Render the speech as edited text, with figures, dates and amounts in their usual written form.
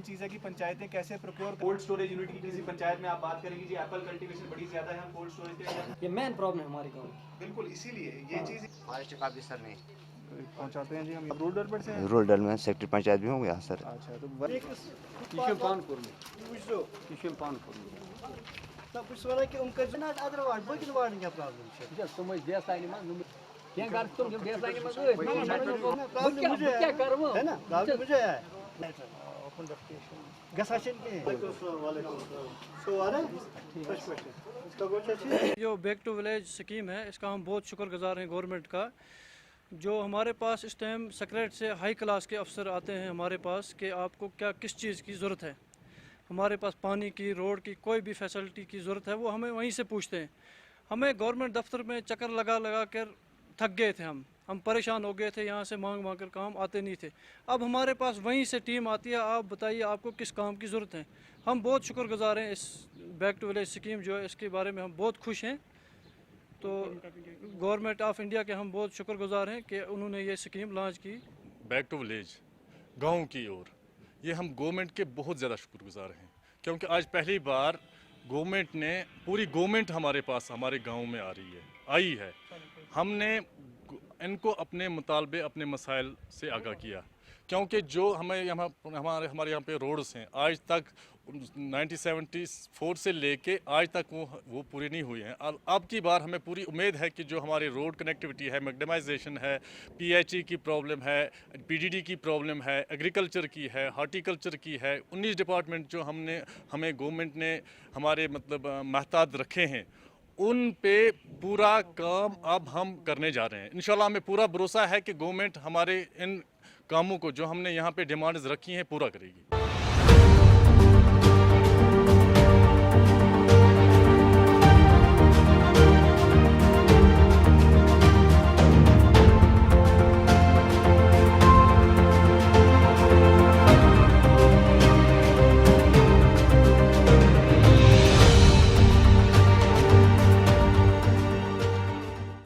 चीज़ है कि पंचायतें कैसे प्रोक्योर। कोल्ड स्टोरेज यूनिट की किसी पंचायत में आप बात करेंगे जी, एप्पल कल्टीवेशन बड़ी ज़्यादा है, हम कोल्ड स्टोरेज ये मेन प्रॉब्लम है हमारे गाँव की। बिल्कुल, इसीलिए ये चीज़ फॉरेस्ट का ऑफिसर नहीं पहुंचाते हैं जी हम। रूरल डेवलपमेंट से हैं? रूरल डेवलपमेंट सेक्रेटरी पंचायत भी होंगे सर। अच्छा, तो किशम पानपुर में किशम पानपुर में तब बस वना कि उनका जना अदर वार्ड बकिन वार्ड क्या प्रॉब्लम है जब तुम देश आने में क्या कर तुम जब देश आने में प्रॉब्लम मुझे क्या करूं है ना, प्रॉब्लम मुझे है ओपन डेफिकेशन गसाशन के सो आ रहा है इसका कुछ जो बैक टू विलेज स्कीम है, इसका हम बहुत शुक्रगुजार हैं गवर्नमेंट का। जो हमारे पास इस टाइम सेक्रेटरीट से हाई क्लास के अफसर आते हैं हमारे पास कि आपको क्या किस चीज़ की ज़रूरत है, हमारे पास पानी की, रोड की, कोई भी फैसिलिटी की ज़रूरत है वो हमें वहीं से पूछते हैं। हमें गवर्नमेंट दफ्तर में चक्कर लगा लगा कर थक गए थे, हम परेशान हो गए थे, यहाँ से मांग मांग कर काम आते नहीं थे। अब हमारे पास वहीं से टीम आती है, आप बताइए आपको किस काम की ज़रूरत है। हम बहुत शुक्रगुजार हैं इस बैक टू विलेज स्कीम जो है, इसके बारे में हम बहुत खुश हैं। तो गवर्नमेंट ऑफ इंडिया के हम बहुत शुक्रगुजार हैं कि उन्होंने ये स्कीम लॉन्च की। बैक टू विलेज गाँव की ओर, ये हम गवर्नमेंट के बहुत ज़्यादा शुक्रगुजार हैं, क्योंकि आज पहली बार गवर्नमेंट ने, पूरी गवर्नमेंट हमारे पास हमारे गांव में आई है। हमने इनको अपने मुतालबे, अपने मसाइल से आगाह किया, क्योंकि जो हमारे यहाँ पे रोड्स हैं आज तक 1974 से लेके आज तक वो पूरी नहीं हुई हैं। अब की बार हमें पूरी उम्मीद है कि जो हमारी रोड कनेक्टिविटी है, मैग्नेमाइजेशन है, पीएचई की प्रॉब्लम है, पीडीडी की प्रॉब्लम है, एग्रीकल्चर की है, हार्टिकल्चर की है, 19 डिपार्टमेंट जो हमें गवर्नमेंट ने हमारे महताज रखे हैं, उन पे पूरा काम अब हम करने जा रहे हैं। इंशाल्लाह हमें पूरा भरोसा है कि गवर्नमेंट हमारे इन कामों को जो हमने यहाँ पे डिमांड्स रखी हैं पूरा करेगी।